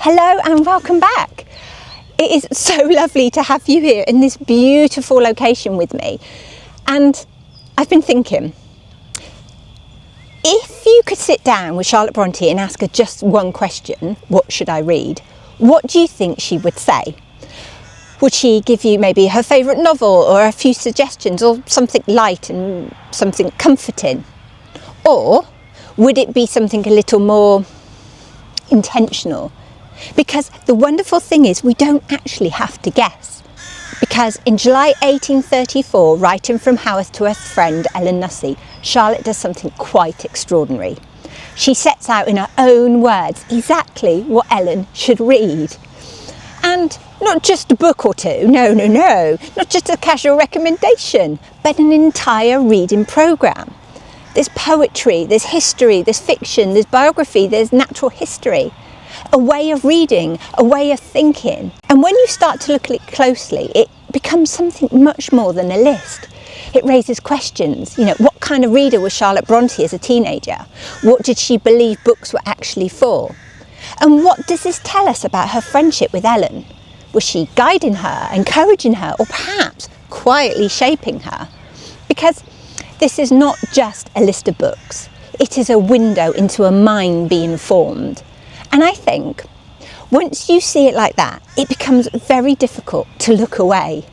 Hello and welcome back. It is so lovely to have you here in this beautiful location with me. And I've been thinking, if you could sit down with Charlotte Brontë and ask her just one question, what should I read? What do you think she would say? Would she give you maybe her favourite novel or a few suggestions or something light and something comforting? Or would it be something a little more intentional? Because the wonderful thing is we don't actually have to guess. Because in July 1834, writing from Haworth to her friend Ellen Nussey, Charlotte does something quite extraordinary. She sets out in her own words exactly what Ellen should read. And not just a book or two, no, not just a casual recommendation, but an entire reading programme. There's poetry, there's history, there's fiction, there's biography, there's natural history. A way of reading, a way of thinking. And when you start to look at it closely, it becomes something much more than a list. It raises questions. What kind of reader was Charlotte Brontë as a teenager? What did she believe books were actually for? And what does this tell us about her friendship with Ellen? Was she guiding her, encouraging her, or perhaps quietly shaping her? Because this is not just a list of books. It is a window into a mind being formed. And I think once you see it like that, it becomes very difficult to look away.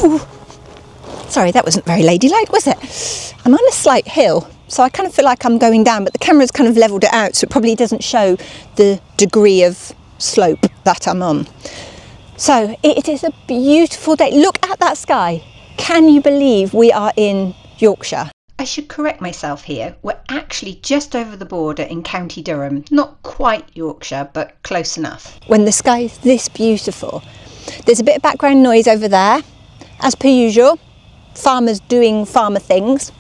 Ooh, sorry, that wasn't very ladylike, was it? I'm on a slight hill, so I kind of feel like I'm going down, but the camera's kind of levelled it out, so it probably doesn't show the degree of slope that I'm on. So it is a beautiful day. Look at that sky. Can you believe we are in Yorkshire? I should correct myself here. We're actually just over the border in County Durham. Not quite Yorkshire, but close enough. When the sky is this beautiful, there's a bit of background noise over there. As per usual, farmers doing farmer things,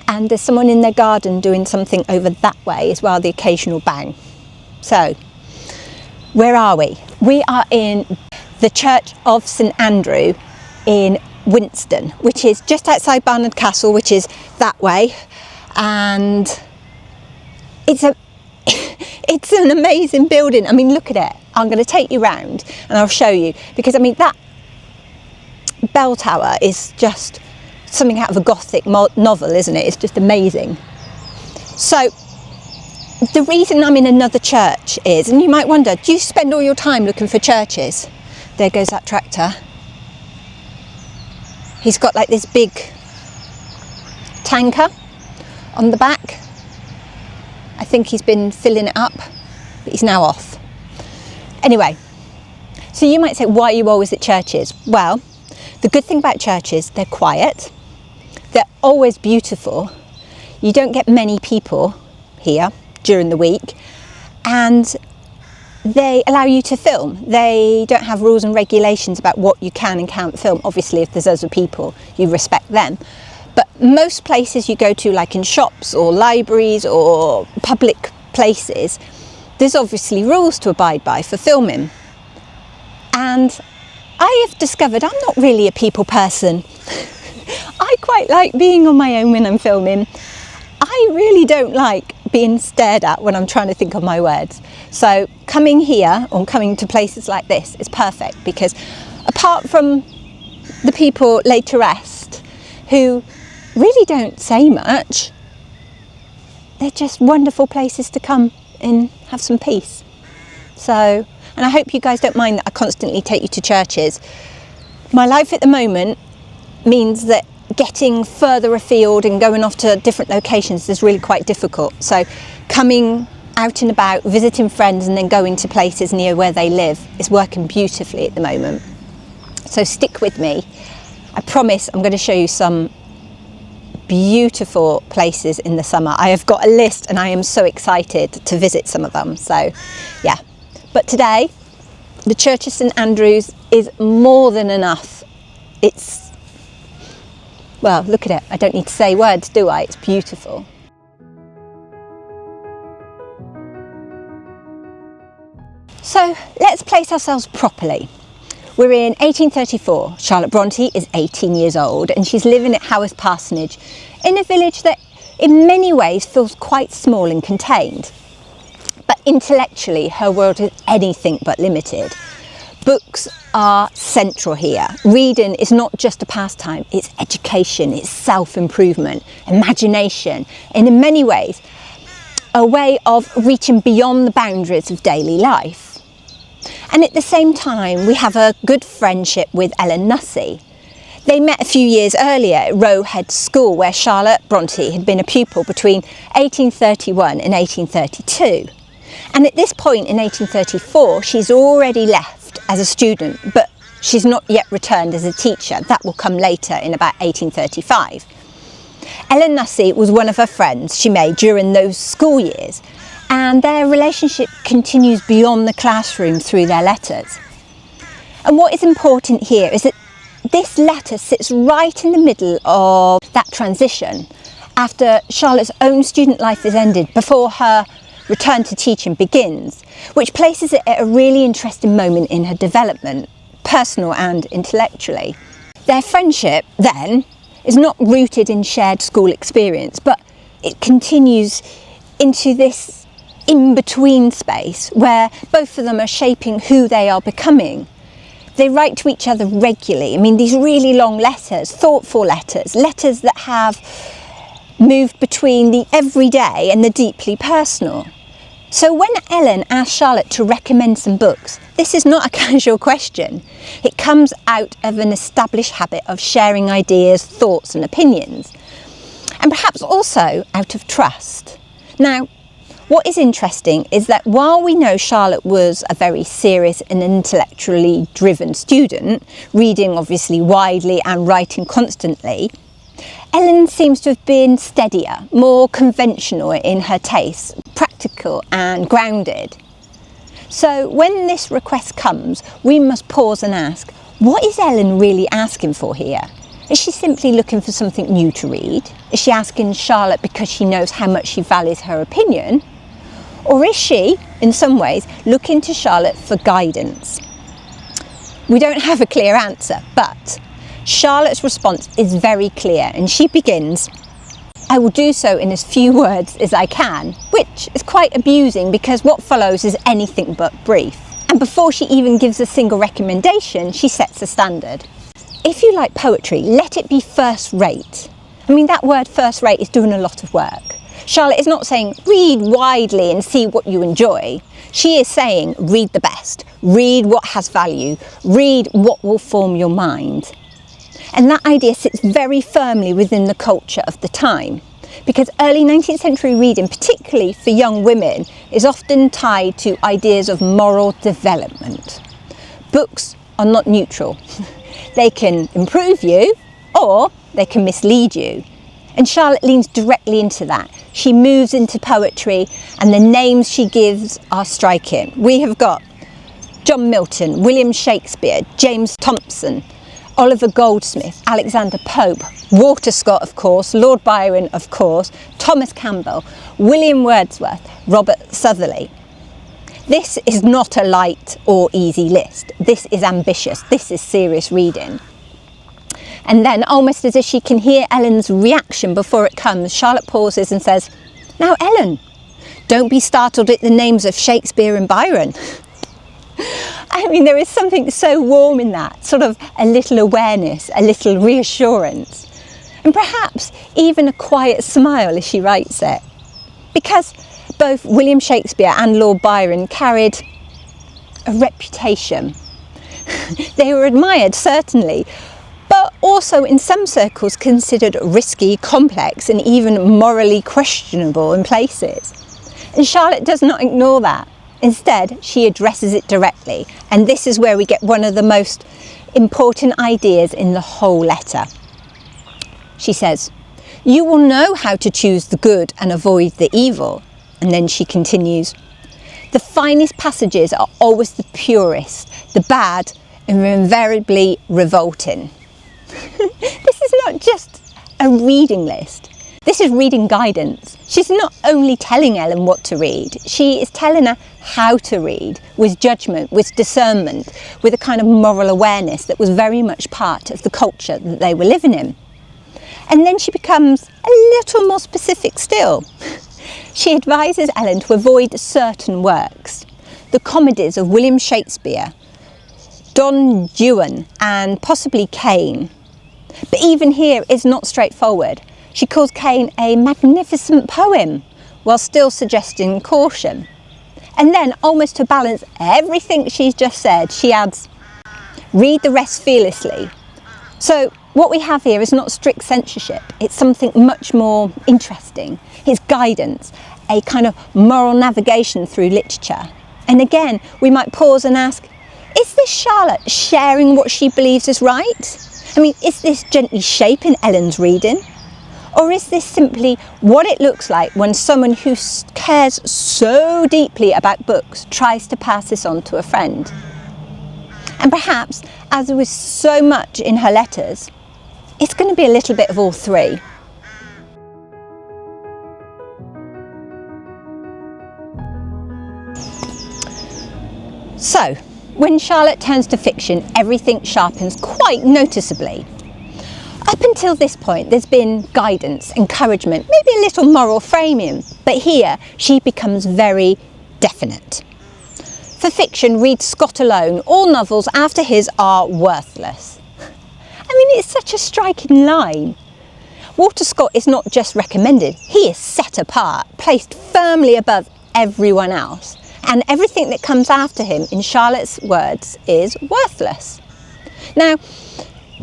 and there's someone in their garden doing something over that way as well, the occasional bang. So, where are we? We are in the Church of St Andrew in Winston, which is just outside Barnard Castle, which is that way, and it's an amazing building. I mean, look at it. I'm going to take you round and I'll show you, because that bell tower is just something out of a Gothic novel, isn't it? It's just amazing. So the reason I'm in another church is, and you might wonder, do you spend all your time looking for churches? There goes that tractor. He's got like this big tanker on the back. I think he's been filling it up, but he's now off. Anyway, so you might say, why are you always at churches? Well, the good thing about churches, they're quiet, they're always beautiful, you don't get many people here during the week, and they allow you to film. They don't have rules and regulations about what you can and can't film. Obviously, if there's other people, you respect them. But most places you go to, like in shops or libraries or public places, there's obviously rules to abide by for filming. And I have discovered I'm not really a people person. I quite like being on my own when I'm filming. I really don't like being stared at when I'm trying to think of my words. So coming here or coming to places like this is perfect, because apart from the people laid to rest who really don't say much, they're just wonderful places to come and have some peace. So, and I hope you guys don't mind that I constantly take you to churches. My life at the moment means that getting further afield and going off to different locations is really quite difficult. So coming out and about, visiting friends and then going to places near where they live is working beautifully at the moment. So stick with me. I promise I'm going to show you some beautiful places in the summer. I have got a list and I am so excited to visit some of them. So yeah, but today the Church of St Andrews is more than enough. It's, well, look at it. I don't need to say words, do I? It's beautiful. So let's place ourselves properly. We're in 1834. Charlotte Brontë is 18 years old and she's living at Haworth Parsonage in a village that in many ways feels quite small and contained. But intellectually her world is anything but limited. Books are central here. Reading is not just a pastime, it's education, it's self-improvement, imagination, and in many ways a way of reaching beyond the boundaries of daily life. And at the same time, we have a good friendship with Ellen Nussey. They met a few years earlier at Roe Head School, where Charlotte Brontë had been a pupil between 1831 and 1832. And at this point in 1834, she's already left as a student, but she's not yet returned as a teacher. That will come later in about 1835. Ellen Nussey was one of her friends she made during those school years, and their relationship continues beyond the classroom through their letters. And what is important here is that this letter sits right in the middle of that transition after Charlotte's own student life is ended, before her return to teaching begins, which places it at a really interesting moment in her development, personal and intellectually. Their friendship then is not rooted in shared school experience, but it continues into this in-between space where both of them are shaping who they are becoming. They write to each other regularly. I mean, these really long letters, thoughtful letters, letters that have moved between the everyday and the deeply personal. So when Ellen asks Charlotte to recommend some books, this is not a casual question. It comes out of an established habit of sharing ideas, thoughts and opinions, and perhaps also out of trust. Now, what is interesting is that while we know Charlotte was a very serious and intellectually driven student, reading obviously widely and writing constantly, Ellen seems to have been steadier, more conventional in her tastes, practical and grounded. So when this request comes, we must pause and ask, what is Ellen really asking for here? Is she simply looking for something new to read? Is she asking Charlotte because she knows how much she values her opinion? Or is she, in some ways, looking to Charlotte for guidance? We don't have a clear answer, but Charlotte's response is very clear, and she begins, "I will do so in as few words as I can," which is quite abusing because what follows is anything but brief. And before she even gives a single recommendation, she sets a standard. If you like poetry, let it be first rate. I mean, that word first rate is doing a lot of work. Charlotte is not saying read widely and see what you enjoy. She is saying read the best, read what has value, read what will form your mind. And that idea sits very firmly within the culture of the time, because early 19th century reading, particularly for young women, is often tied to ideas of moral development. Books are not neutral. They can improve you or they can mislead you. And Charlotte leans directly into that. She moves into poetry and the names she gives are striking. We have got John Milton, William Shakespeare, James Thomson, Oliver Goldsmith, Alexander Pope, Walter Scott, of course, Lord Byron, of course, Thomas Campbell, William Wordsworth, Robert Southey. This is not a light or easy list. This is ambitious. This is serious reading. And then, almost as if she can hear Ellen's reaction before it comes, Charlotte pauses and says, "Now, Ellen, don't be startled at the names of Shakespeare and Byron." I mean, there is something so warm in that, sort of a little awareness, a little reassurance, and perhaps even a quiet smile as she writes it. Because both William Shakespeare and Lord Byron carried a reputation. They were admired, certainly, but also in some circles considered risky, complex and even morally questionable in places. And Charlotte does not ignore that. Instead, she addresses it directly, and this is where we get one of the most important ideas in the whole letter. She says, "You will know how to choose the good and avoid the evil." And then she continues, The finest passages are always the purest, the bad and invariably revolting. This is not just a reading list. This is reading guidance. She's not only telling Ellen what to read, she is telling her how to read with judgment, with discernment, with a kind of moral awareness that was very much part of the culture that they were living in. And then she becomes a little more specific still. She advises Ellen to avoid certain works, the comedies of William Shakespeare, Don Juan and possibly Cain. But even here it's not straightforward. She calls Cain a magnificent poem while still suggesting caution. And then, almost to balance everything she's just said, she adds, read the rest fearlessly. So what we have here is not strict censorship, it's something much more interesting. It's guidance, a kind of moral navigation through literature. And again, we might pause and ask, is this Charlotte sharing what she believes is right? I mean, is this gently shaping Ellen's reading? Or is this simply what it looks like when someone who cares so deeply about books tries to pass this on to a friend? And perhaps, as there was so much in her letters, it's going to be a little bit of all three. So, when Charlotte turns to fiction, everything sharpens quite noticeably. Up until this point, there's been guidance, encouragement, maybe a little moral framing, but here she becomes very definite. For fiction, read Scott alone. All novels after his are worthless. I mean, it's such a striking line. Walter Scott is not just recommended, he is set apart, placed firmly above everyone else. And everything that comes after him, in Charlotte's words, is worthless. Now,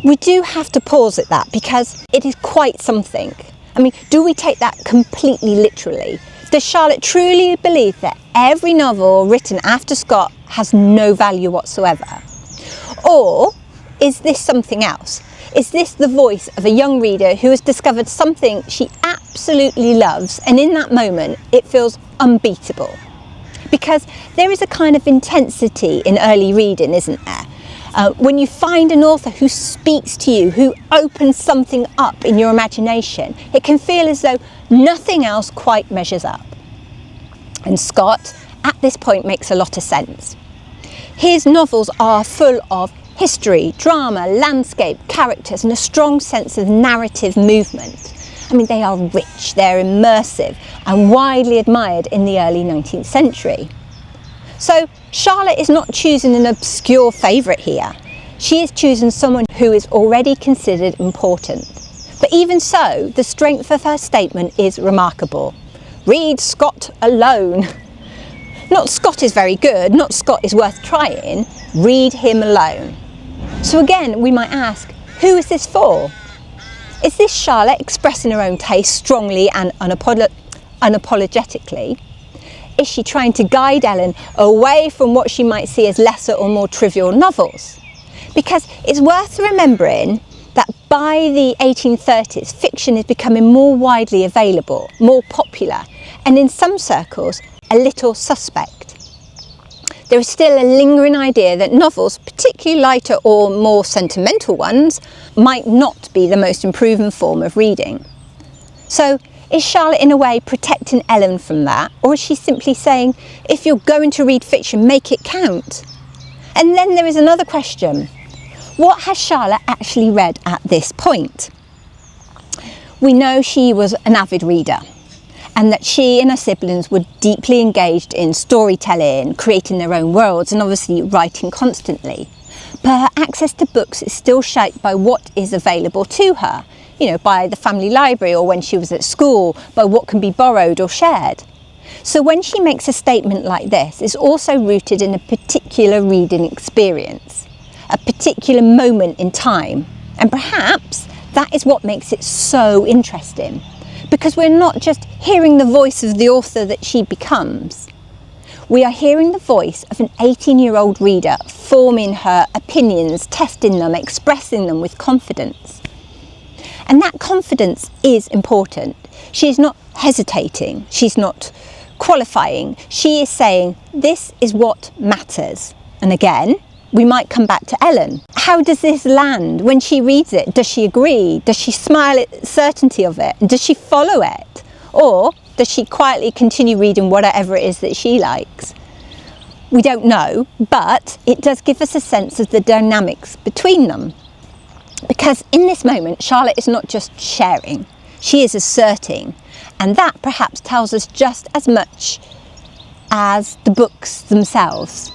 we do have to pause at that because it is quite something. I mean, do we take that completely literally? Does Charlotte truly believe that every novel written after Scott has no value whatsoever? Or is this something else? Is this the voice of a young reader who has discovered something she absolutely loves, and in that moment it feels unbeatable? Because there is a kind of intensity in early reading, isn't there? When you find an author who speaks to you, who opens something up in your imagination, it can feel as though nothing else quite measures up. And Scott, at this point, makes a lot of sense. His novels are full of history, drama, landscape, characters, and a strong sense of narrative movement. I mean, they are rich, they're immersive, and widely admired in the early 19th century. So Charlotte is not choosing an obscure favourite here. She is choosing someone who is already considered important. But even so, the strength of her statement is remarkable. Read Scott alone. Not Scott is very good, not Scott is worth trying, read him alone. So again, we might ask, who is this for? Is this Charlotte expressing her own taste strongly and unapologetically? Is she trying to guide Ellen away from what she might see as lesser or more trivial novels? Because it's worth remembering that by the 1830s, fiction is becoming more widely available, more popular, and in some circles, a little suspect. There is still a lingering idea that novels, particularly lighter or more sentimental ones, might not be the most improving form of reading. So, is Charlotte in a way protecting Ellen from that, or is she simply saying, if you're going to read fiction, make it count? And then there is another question. What has Charlotte actually read at this point? We know she was an avid reader, and that she and her siblings were deeply engaged in storytelling, creating their own worlds, and obviously writing constantly. But her access to books is still shaped by what is available to her, by the family library, or when she was at school, by what can be borrowed or shared. So when she makes a statement like this, it's also rooted in a particular reading experience, a particular moment in time. And perhaps that is what makes it so interesting, because we're not just hearing the voice of the author that she becomes. We are hearing the voice of an 18-year-old reader forming her opinions, testing them, expressing them with confidence. And that confidence is important. She's not hesitating. She's not qualifying. She is saying this is what matters. And again, we might come back to Ellen. How does this land when she reads it? Does she agree? Does she smile at certainty of it? Does she follow it? Or does she quietly continue reading whatever it is that she likes? We don't know, but it does give us a sense of the dynamics between them. Because in this moment, Charlotte is not just sharing, she is asserting. And that perhaps tells us just as much as the books themselves.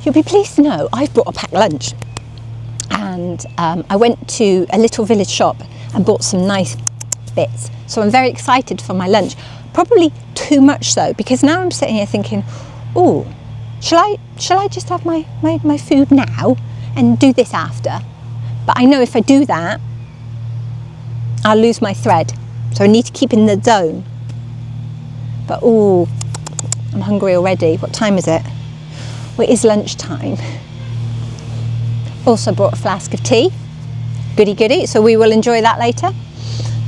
You'll be pleased to know I've brought a packed lunch. And I went to a little village shop and bought some nice bits. So I'm very excited for my lunch. Probably too much so, because now I'm sitting here thinking, oh, shall I just have my food now and do this after? But I know if I do that, I'll lose my thread. So I need to keep in the zone. But oh, I'm hungry already. What time is it? Well, it is lunchtime. Also brought a flask of tea. Goody goody. So we will enjoy that later.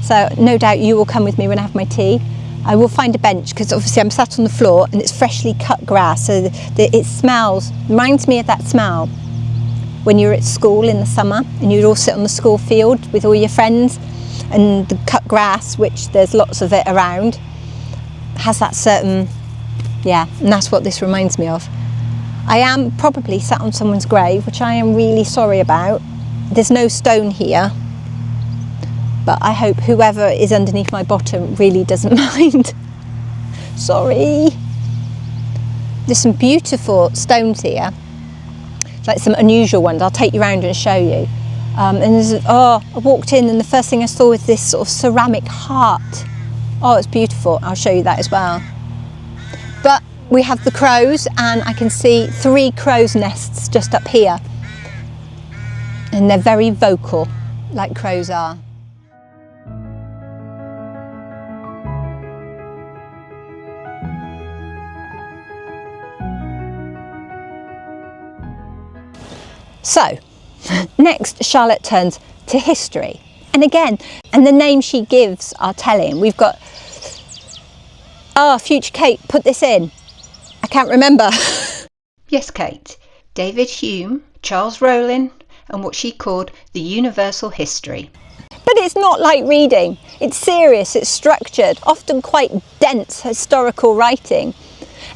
So no doubt you will come with me when I have my tea. I will find a bench because obviously I'm sat on the floor and it's freshly cut grass, so it smells, reminds me of that smell when you're at school in the summer and you'd all sit on the school field with all your friends, and the cut grass, which there's lots of it around, has that certain, yeah, and that's what this reminds me of. I am probably sat on someone's grave, which I am really sorry about. There's no stone here, but I hope whoever is underneath my bottom really doesn't mind. Sorry. There's some beautiful stones here, like some unusual ones. I'll take you around and show you. And there's, I walked in and the first thing I saw was this sort of ceramic heart. Oh, it's beautiful. I'll show you that as well. But we have the crows, and I can see 3 crow's nests just up here. And they're very vocal, like crows are. So, next Charlotte turns to history. And again, and the names she gives are telling. We've got, future Kate, put this in. I can't remember. Yes, Kate. David Hume, Charles Rowling, and what she called the universal history. But it's not like reading. It's serious, it's structured, often quite dense historical writing.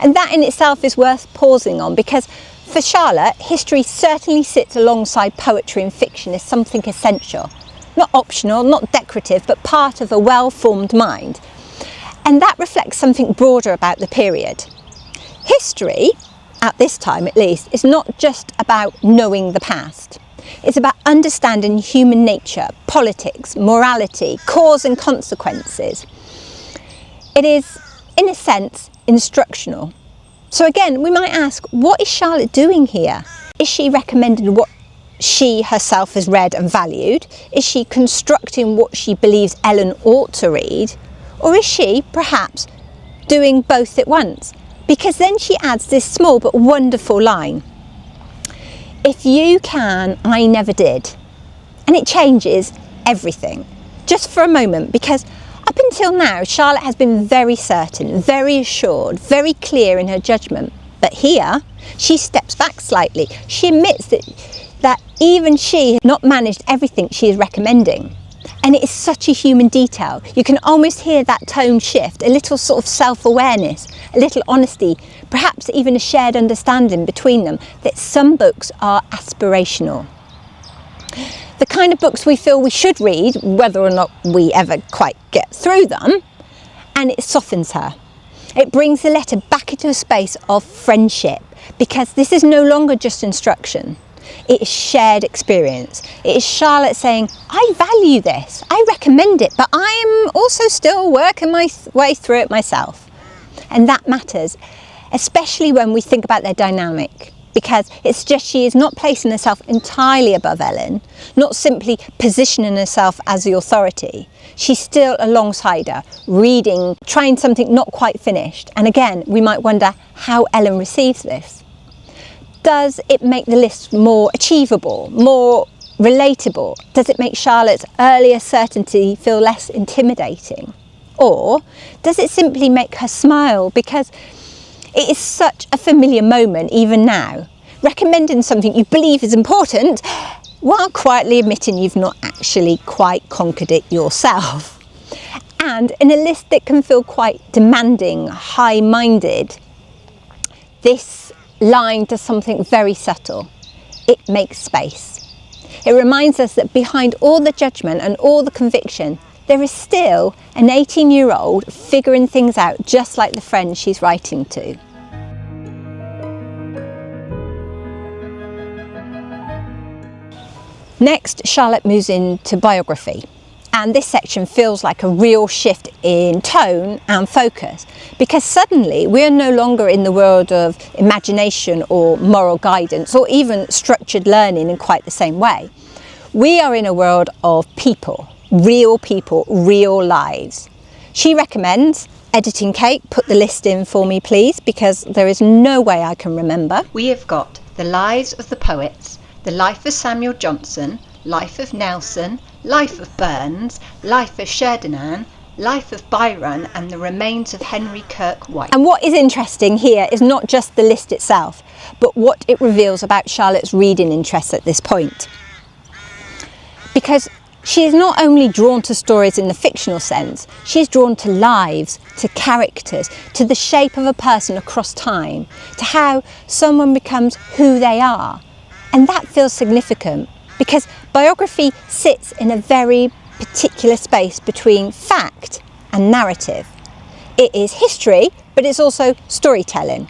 And that in itself is worth pausing on, because for Charlotte, history certainly sits alongside poetry and fiction as something essential. Not optional, not decorative, but part of a well-formed mind. And that reflects something broader about the period. History, at this time at least, is not just about knowing the past. It's about understanding human nature, politics, morality, cause and consequences. It is, in a sense, instructional. So again, we might ask, what is Charlotte doing here? Is she recommending what she herself has read and valued? Is she constructing what she believes Ellen ought to read? Or is she, perhaps, doing both at once? Because then she adds this small but wonderful line. If you can, I never did. And it changes everything, just for a moment, because up until now, Charlotte has been very certain, very assured, very clear in her judgment. But here, she steps back slightly. She admits that even she has not managed everything she is recommending. And it is such a human detail. You can almost hear that tone shift, a little sort of self-awareness, a little honesty, perhaps even a shared understanding between them that some books are aspirational. The kind of books we feel we should read, whether or not we ever quite get through them, and it softens her. It brings the letter back into a space of friendship, because this is no longer just instruction. It is shared experience. It is Charlotte saying, I value this, I recommend it, but I'm also still working my way through it myself. And that matters, especially when we think about their dynamic, because it suggests she is not placing herself entirely above Ellen, not simply positioning herself as the authority. She's still alongside her, reading, trying something not quite finished. And again, we might wonder how Ellen receives this. Does it make the list more achievable, more relatable? Does it make Charlotte's earlier certainty feel less intimidating? Or does it simply make her smile because it is such a familiar moment even now, recommending something you believe is important while quietly admitting you've not actually quite conquered it yourself. And in a list that can feel quite demanding, high-minded, this line does something very subtle. It makes space. It reminds us that behind all the judgment and all the conviction, there is still an 18-year-old figuring things out just like the friend she's writing to. Next, Charlotte moves into biography, and this section feels like a real shift in tone and focus because suddenly we are no longer in the world of imagination or moral guidance or even structured learning in quite the same way. We are in a world of people, real lives. She recommends, editing Kate, put the list in for me please, because there is no way I can remember. We have got the lives of the poets, the life of Samuel Johnson, life of Nelson, life of Burns, life of Sheridan, life of Byron, and the remains of Henry Kirke White. And what is interesting here is not just the list itself, but what it reveals about Charlotte's reading interests at this point. Because she is not only drawn to stories in the fictional sense, she is drawn to lives, to characters, to the shape of a person across time, to how someone becomes who they are. And that feels significant because biography sits in a very particular space between fact and narrative. It is history, but it's also storytelling.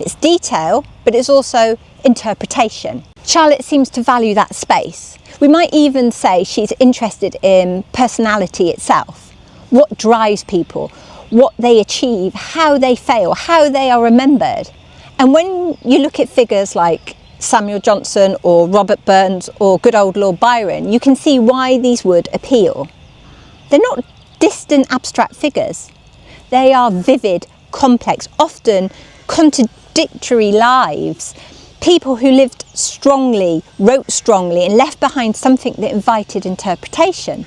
It's detail, but it's also interpretation. Charlotte seems to value that space. We might even say she's interested in personality itself. What drives people, what they achieve, how they fail, how they are remembered. And when you look at figures like Samuel Johnson or Robert Burns or good old Lord Byron, you can see why these would appeal. They're not distant abstract figures. They are vivid, complex, often contradictory lives. People who lived strongly, wrote strongly, and left behind something that invited interpretation.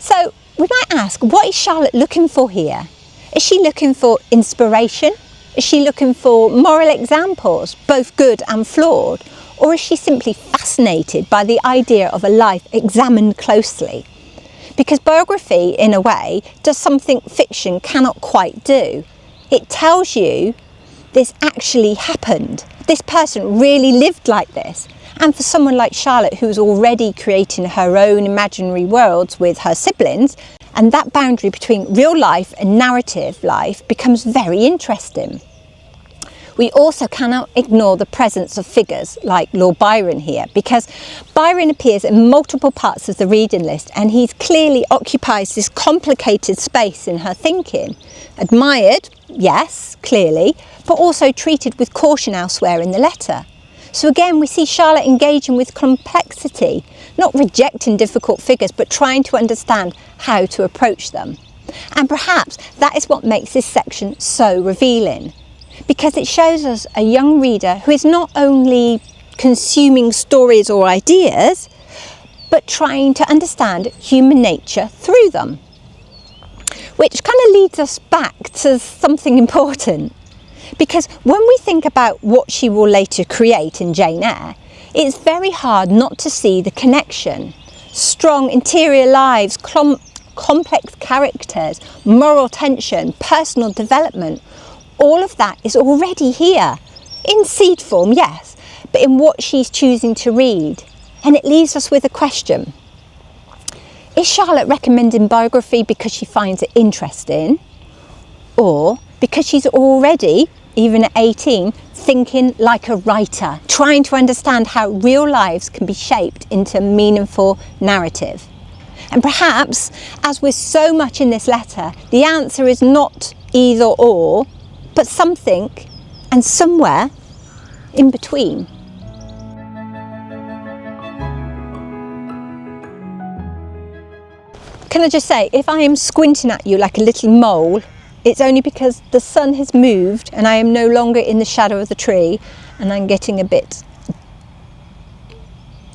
So we might ask, what is Charlotte looking for here? Is she looking for inspiration? Is she looking for moral examples, both good and flawed? Or is she simply fascinated by the idea of a life examined closely? Because biography, in a way, does something fiction cannot quite do. It tells you this actually happened. This person really lived like this. And for someone like Charlotte, who's already creating her own imaginary worlds with her siblings, and that boundary between real life and narrative life becomes very interesting. We also cannot ignore the presence of figures like Lord Byron here, because Byron appears in multiple parts of the reading list and he clearly occupies this complicated space in her thinking. Admired, yes, clearly, but also treated with caution elsewhere in the letter. So again, we see Charlotte engaging with complexity, not rejecting difficult figures, but trying to understand how to approach them. And perhaps that is what makes this section so revealing, because it shows us a young reader who is not only consuming stories or ideas, but trying to understand human nature through them. Which kind of leads us back to something important. Because when we think about what she will later create in Jane Eyre, it's very hard not to see the connection. Strong interior lives, complex characters, moral tension, personal development, all of that is already here. In seed form, yes, but in what she's choosing to read. And it leaves us with a question. Is Charlotte recommending biography because she finds it interesting? Or because she's already, even at 18, thinking like a writer, trying to understand how real lives can be shaped into meaningful narrative? And perhaps, as with so much in this letter, the answer is not either or, but something and somewhere in between. Can I just say, if I am squinting at you like a little mole, it's only because the sun has moved and I am no longer in the shadow of the tree and I'm getting a bit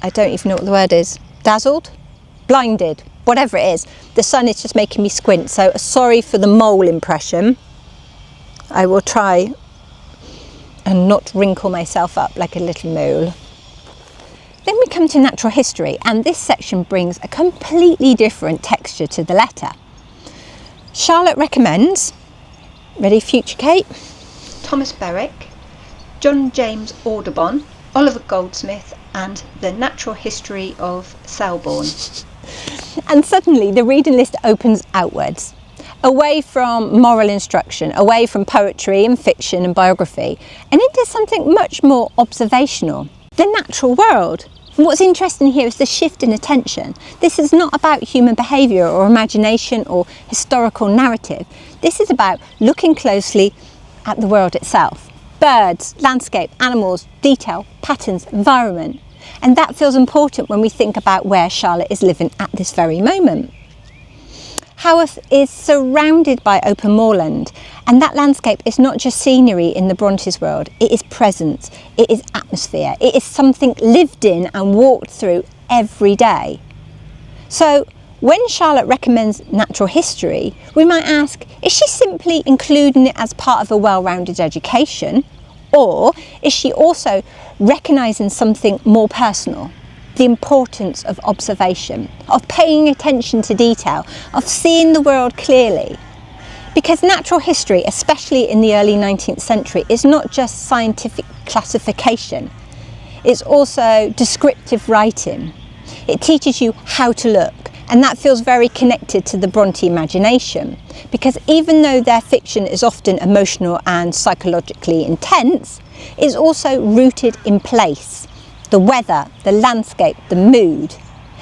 I don't even know what the word is. Dazzled? Blinded? Whatever it is. The sun is just making me squint, so sorry for the mole impression. I will try and not wrinkle myself up like a little mole. Then we come to natural history, and this section brings a completely different texture to the letter. Charlotte recommends, ready future Kate? Thomas Berwick, John James Audubon, Oliver Goldsmith and The Natural History of Selborne. And suddenly the reading list opens outwards, away from moral instruction, away from poetry and fiction and biography, and into something much more observational, the natural world. And what's interesting here is the shift in attention. This is not about human behaviour or imagination or historical narrative. This is about looking closely at the world itself. Birds, landscape, animals, detail, patterns, environment. And that feels important when we think about where Charlotte is living at this very moment. Haworth is surrounded by open moorland, and that landscape is not just scenery in the Bronte's world, it is presence, it is atmosphere, it is something lived in and walked through every day. So when Charlotte recommends natural history, we might ask, is she simply including it as part of a well-rounded education, or is she also recognising something more personal? The importance of observation, of paying attention to detail, of seeing the world clearly. Because natural history, especially in the early 19th century, is not just scientific classification, it's also descriptive writing. It teaches you how to look, and that feels very connected to the Bronte imagination. Because even though their fiction is often emotional and psychologically intense, it's also rooted in place. The weather, the landscape, the mood.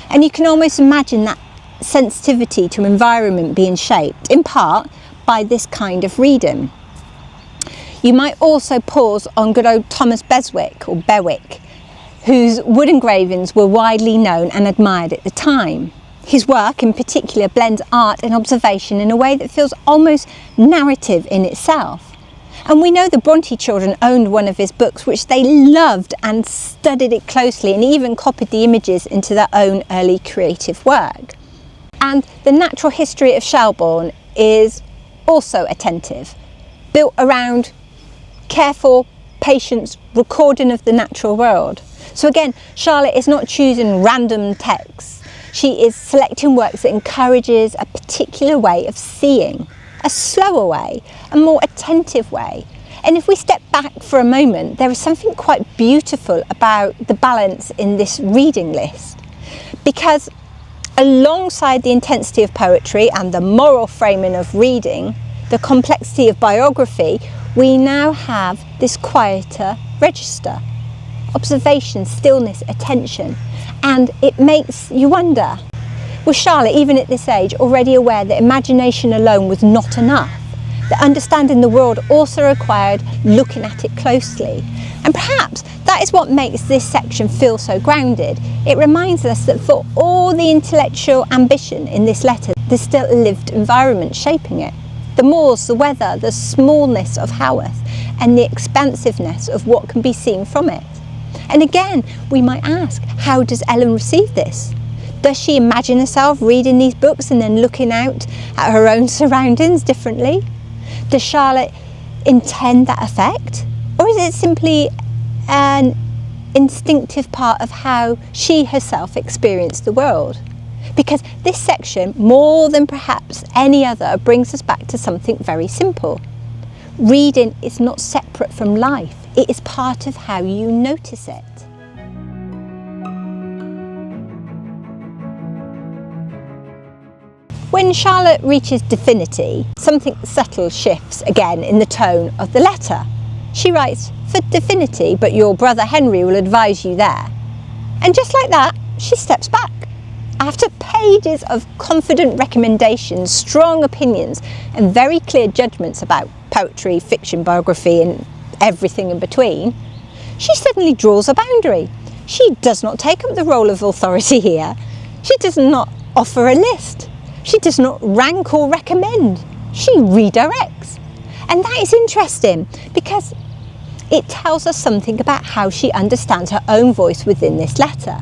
And you can almost imagine that sensitivity to environment being shaped, in part, by this kind of reading. You might also pause on good old Thomas Beswick, or Bewick, whose wood engravings were widely known and admired at the time. His work in particular blends art and observation in a way that feels almost narrative in itself. And we know the Bronte children owned one of his books, which they loved and studied it closely, and even copied the images into their own early creative work. And the natural history of Selborne is also attentive, built around careful, patient recording of the natural world. So again, Charlotte is not choosing random texts. She is selecting works that encourages a particular way of seeing, a slower way, a more attentive way. And if we step back for a moment, there is something quite beautiful about the balance in this reading list. Because alongside the intensity of poetry and the moral framing of reading, the complexity of biography, we now have this quieter register. Observation, stillness, attention. And it makes you wonder, was Charlotte, even at this age, already aware that imagination alone was not enough? That understanding the world also required looking at it closely. And perhaps that is what makes this section feel so grounded. It reminds us that for all the intellectual ambition in this letter, there's still a lived environment shaping it. The moors, the weather, the smallness of Haworth, and the expansiveness of what can be seen from it. And again, we might ask, how does Ellen receive this? Does she imagine herself reading these books and then looking out at her own surroundings differently? Does Charlotte intend that effect? Or is it simply an instinctive part of how she herself experienced the world? Because this section, more than perhaps any other, brings us back to something very simple. Reading is not separate from life. It is part of how you notice it. When Charlotte reaches Divinity, something subtle shifts again in the tone of the letter. She writes, "For Divinity, but your brother Henry will advise you there." And just like that, she steps back. After pages of confident recommendations, strong opinions, and very clear judgments about poetry, fiction, biography, and everything in between, she suddenly draws a boundary. She does not take up the role of authority here. She does not offer a list. She does not rank or recommend. She redirects. And that is interesting because it tells us something about how she understands her own voice within this letter.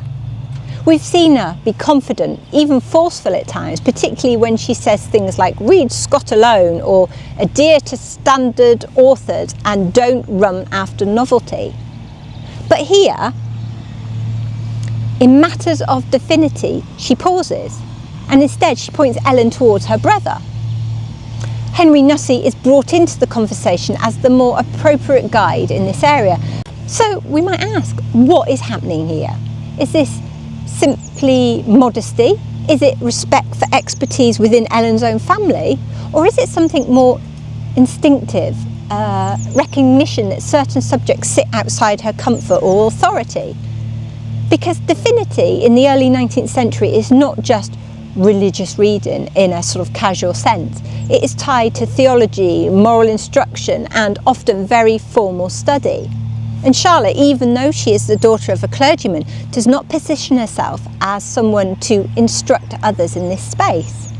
We've seen her be confident, even forceful at times, particularly when she says things like read Scott alone or adhere to standard authors and don't run after novelty. But here, in matters of divinity, she pauses and instead she points Ellen towards her brother. Henry Nussey is brought into the conversation as the more appropriate guide in this area. So we might ask, what is happening here? Is this simply modesty? Is it respect for expertise within Ellen's own family? Or is it something more instinctive, recognition that certain subjects sit outside her comfort or authority? Because divinity in the early 19th century is not just religious reading in a sort of casual sense. It is tied to theology, moral instruction, and often very formal study. And Charlotte, even though she is the daughter of a clergyman, does not position herself as someone to instruct others in this space.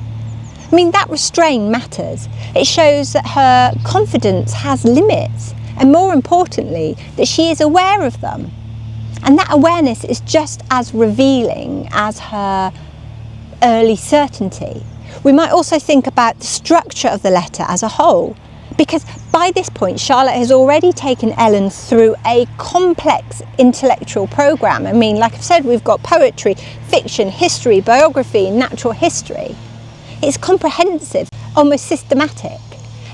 I mean, that restraint matters. It shows that her confidence has limits, and more importantly, that she is aware of them. And that awareness is just as revealing as her early certainty. We might also think about the structure of the letter as a whole, because by this point Charlotte has already taken Ellen through a complex intellectual programme. I mean, like I've said, we've got poetry, fiction, history, biography, natural history. It's comprehensive, almost systematic.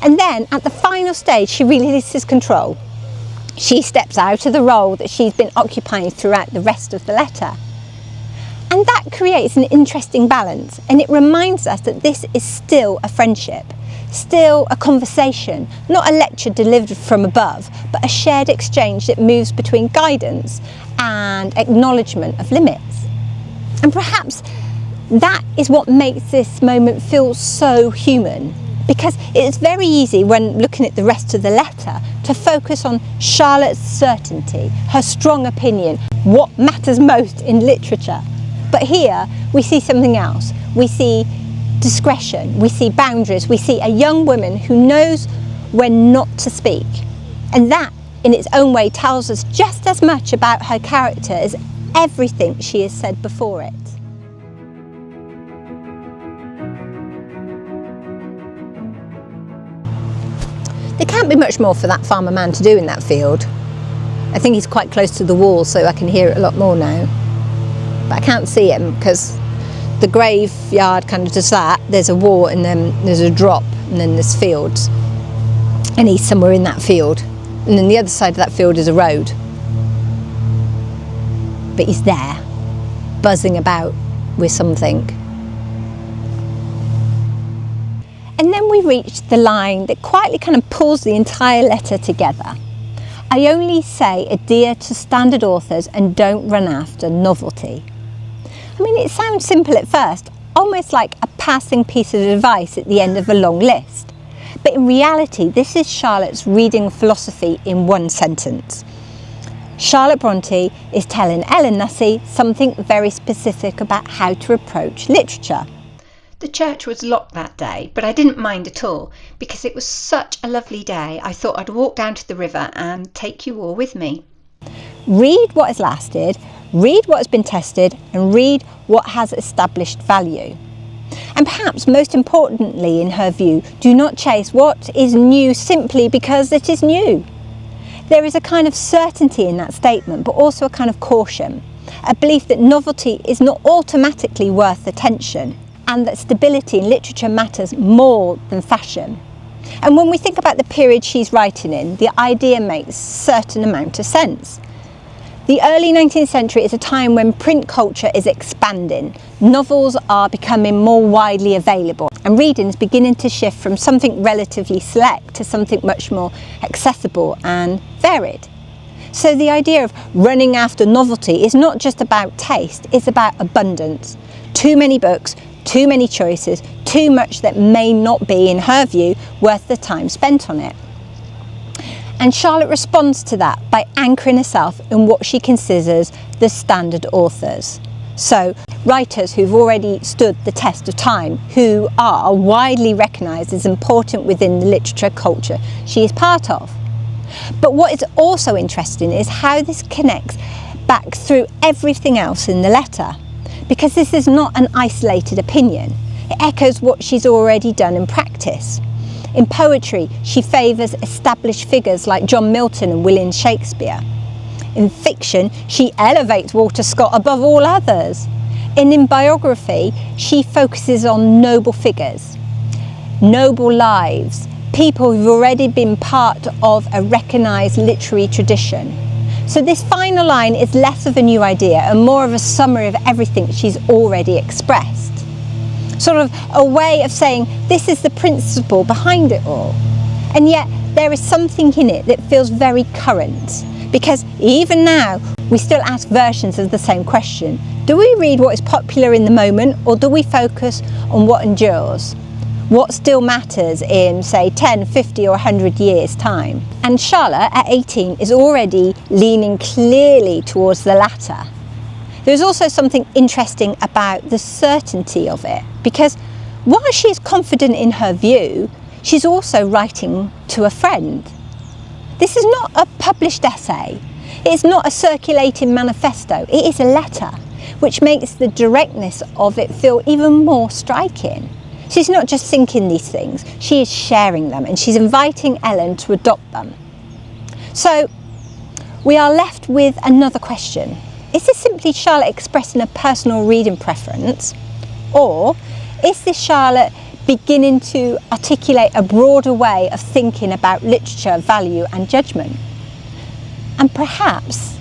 And then at the final stage she releases control. She steps out of the role that she's been occupying throughout the rest of the letter. And that creates an interesting balance, and it reminds us that this is still a friendship, still a conversation, not a lecture delivered from above, but a shared exchange that moves between guidance and acknowledgement of limits. And perhaps that is what makes this moment feel so human, because it's very easy when looking at the rest of the letter to focus on Charlotte's certainty, her strong opinion, what matters most in literature. But here we see something else. We see discretion, we see boundaries, we see a young woman who knows when not to speak. And that in its own way tells us just as much about her character as everything she has said before it. There can't be much more for that farmer man to do in that field. I think he's quite close to the wall, so I can hear it a lot more now. But I can't see him because the graveyard kind of does that. There's a wall and then there's a drop and then there's fields. And he's somewhere in that field. And then the other side of that field is a road. But he's there, buzzing about with something. And then we reach the line that quietly kind of pulls the entire letter together. I only say adhere to standard authors and don't run after novelty. I mean, it sounds simple at first, almost like a passing piece of advice at the end of a long list. But in reality, this is Charlotte's reading philosophy in one sentence. Charlotte Brontë is telling Ellen Nussey something very specific about how to approach literature. The church was locked that day, but I didn't mind at all because it was such a lovely day. I thought I'd walk down to the river and take you all with me. Read what has lasted, read what has been tested, and read what has established value. And perhaps most importantly, in her view, do not chase what is new simply because it is new. There is a kind of certainty in that statement, but also a kind of caution, a belief that novelty is not automatically worth attention, and that stability in literature matters more than fashion. And when we think about the period she's writing in, the idea makes a certain amount of sense. The early 19th century is a time when print culture is expanding. Novels are becoming more widely available, and reading is beginning to shift from something relatively select to something much more accessible and varied. So the idea of running after novelty is not just about taste, it's about abundance. Too many books, too many choices, too much that may not be, in her view, worth the time spent on it. And Charlotte responds to that by anchoring herself in what she considers the standard authors. So, writers who've already stood the test of time, who are widely recognised as important within the literature culture she is part of. But what is also interesting is how this connects back through everything else in the letter. because this is not an isolated opinion. It echoes what she's already done in practice. In poetry, she favours established figures like John Milton and William Shakespeare. In fiction, she elevates Walter Scott above all others. And in biography, she focuses on noble figures, noble lives, people who've already been part of a recognised literary tradition. So this final line is less of a new idea and more of a summary of everything she's already expressed. Sort of a way of saying this is the principle behind it all. And yet there is something in it that feels very current, because even now we still ask versions of the same question. Do we read what is popular in the moment, or do we focus on what endures? What still matters in, say, 10, 50 or 100 years' time? And Charlotte, at 18, is already leaning clearly towards the latter. There's also something interesting about the certainty of it, because while she is confident in her view, she's also writing to a friend. This is not a published essay. It's not a circulating manifesto. It is a letter, which makes the directness of it feel even more striking. She's not just thinking these things, she is sharing them, and she's inviting Ellen to adopt them. So we are left with another question. Is this simply Charlotte expressing a personal reading preference, or is this Charlotte beginning to articulate a broader way of thinking about literature, value and judgment? And perhaps,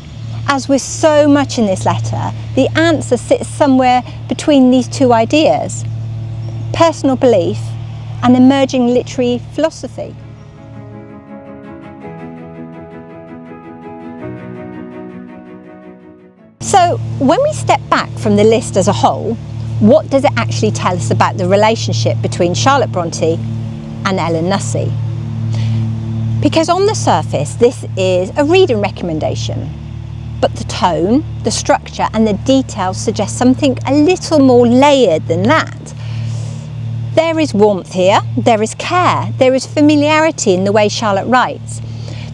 as with so much in this letter, the answer sits somewhere between these two ideas: personal belief and emerging literary philosophy. So when we step back from the list as a whole, what does it actually tell us about the relationship between Charlotte Brontë and Ellen Nussey? Because on the surface, this is a reading recommendation, but the tone, the structure and the details suggest something a little more layered than that. There is warmth here, there is care, there is familiarity in the way Charlotte writes,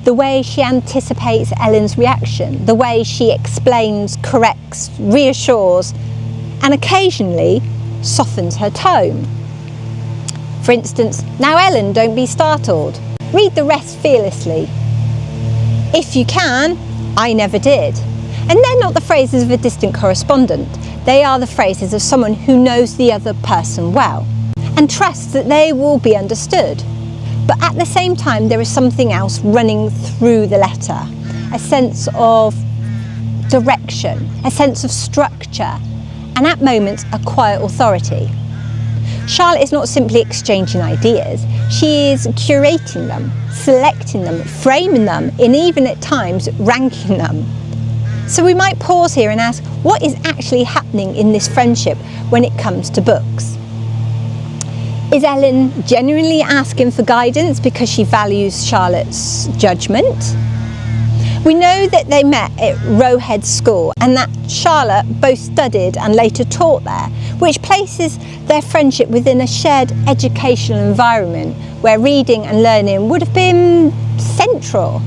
the way she anticipates Ellen's reaction, the way she explains, corrects, reassures, and occasionally softens her tone. For instance, "Now Ellen, don't be startled. Read the rest fearlessly. If you can, I never did." And they're not the phrases of a distant correspondent. They are the phrases of someone who knows the other person well and trusts that they will be understood. But at the same time, there is something else running through the letter, a sense of direction, a sense of structure, and at moments a quiet authority. Charlotte is not simply exchanging ideas, she is curating them, selecting them, framing them, and even at times ranking them. So we might pause here and ask, what is actually happening in this friendship when it comes to books? Is Ellen genuinely asking for guidance because she values Charlotte's judgment? We know that they met at Roe Head School and that Charlotte both studied and later taught there, which places their friendship within a shared educational environment where reading and learning would have been central.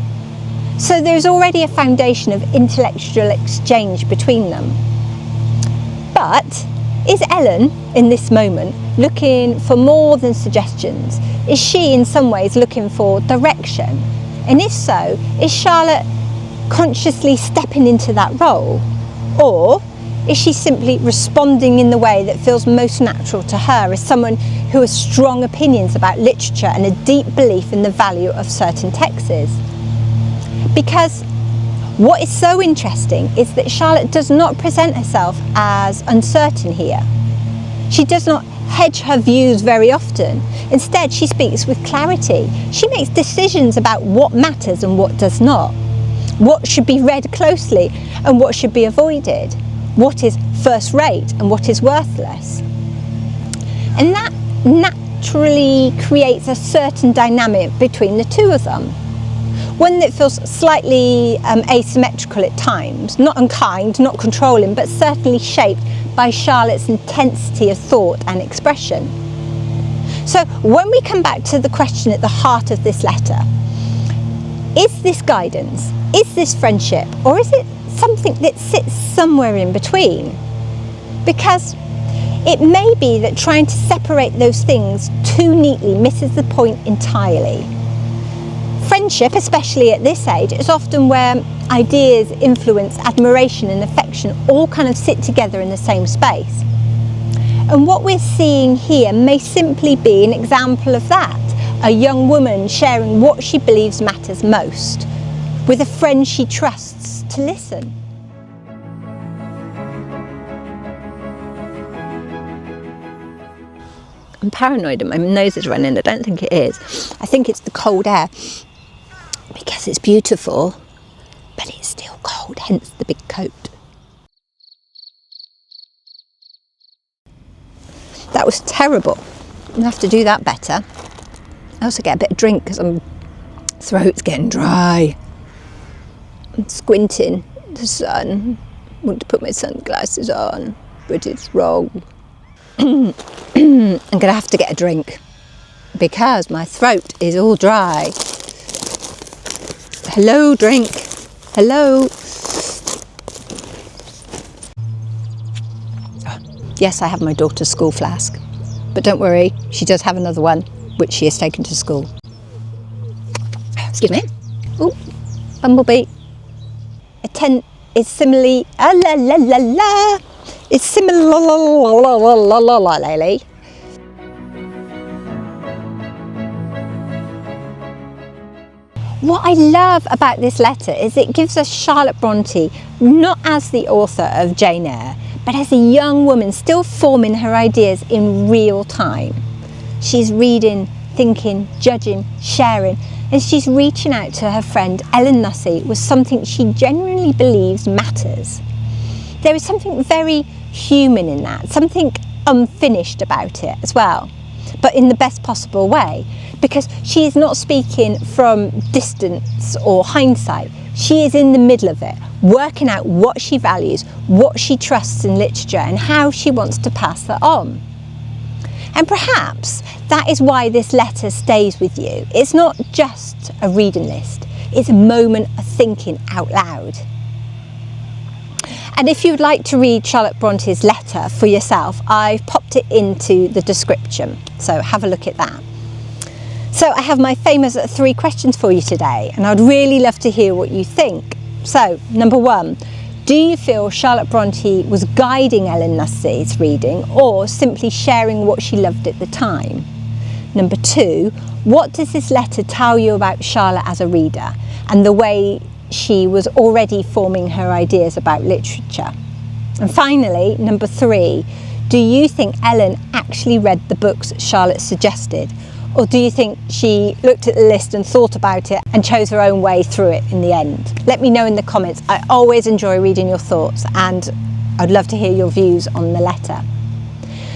So there's already a foundation of intellectual exchange between them. But is Ellen, in this moment, looking for more than suggestions? Is she in some ways looking for direction? And if so, is Charlotte consciously stepping into that role? Or is she simply responding in the way that feels most natural to her as someone who has strong opinions about literature and a deep belief in the value of certain texts? Because what is so interesting is that Charlotte does not present herself as uncertain here. She does not hedge her views very often. Instead, she speaks with clarity. She makes decisions about what matters and what does not, what should be read closely and what should be avoided, what is first rate and what is worthless. And that naturally creates a certain dynamic between the two of them. One that feels slightly asymmetrical at times, not unkind, not controlling, but certainly shaped by Charlotte's intensity of thought and expression. So when we come back to the question at the heart of this letter, is this guidance, is this friendship, or is it something that sits somewhere in between? because it may be that trying to separate those things too neatly misses the point entirely. Friendship, especially at this age, is often where ideas, influence, admiration and affection all kind of sit together in the same space. And what we're seeing here may simply be an example of that. A young woman sharing what she believes matters most with a friend she trusts to listen. I'm paranoid and my nose is running. I don't think it is. I think it's the cold air, because it's beautiful, but it's still cold, hence the big coat. That was terrible. I'm gonna have to do that better. I also get a bit of drink because my throat's getting dry. I'm squinting at the sun. I want to put my sunglasses on, but it's wrong. I'm gonna have to get a drink because my throat is all dry. Hello, drink. Hello. Yes, I have my daughter's school flask, but don't worry, she does have another one, which she has taken to school. Excuse me. Oh, bumblebee. A tent is similarly, it's similarly. What I love about this letter is it gives us Charlotte Brontë not as the author of Jane Eyre, but as a young woman still forming her ideas in real time. She's reading, thinking, judging, sharing, and she's reaching out to her friend Ellen Nussey with something she genuinely believes matters. There is something very human in that, something unfinished about it as well, but in the best possible way, because she is not speaking from distance or hindsight. She is in the middle of it, working out what she values, what she trusts in literature, and how she wants to pass that on. And perhaps that is why this letter stays with you. It's not just a reading list, it's a moment of thinking out loud. And if you'd like to read Charlotte Bronte's letter for yourself, I've popped it into the description, so have a look at that. So I have my famous 3 questions for you today, and I'd really love to hear what you think. So, number 1, do you feel Charlotte Brontë was guiding Ellen Nussey's reading or simply sharing what she loved at the time? Number 2, what does this letter tell you about Charlotte as a reader and the way she was already forming her ideas about literature? And finally, number 3, do you think Ellen actually read the books Charlotte suggested? Or do you think she looked at the list and thought about it and chose her own way through it in the end? Let me know in the comments. I always enjoy reading your thoughts and I'd love to hear your views on the letter.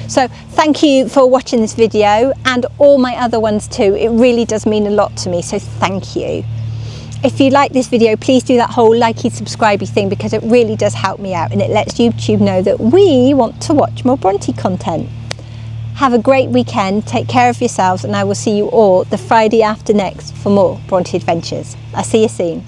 So thank you for watching this video and all my other ones too. It really does mean a lot to me, so thank you. If you like this video, please do that whole likey, subscribey thing because it really does help me out and it lets YouTube know that we want to watch more Bronte content. Have a great weekend, take care of yourselves, and I will see you all the Friday after next for more Bronte adventures. I'll see you soon.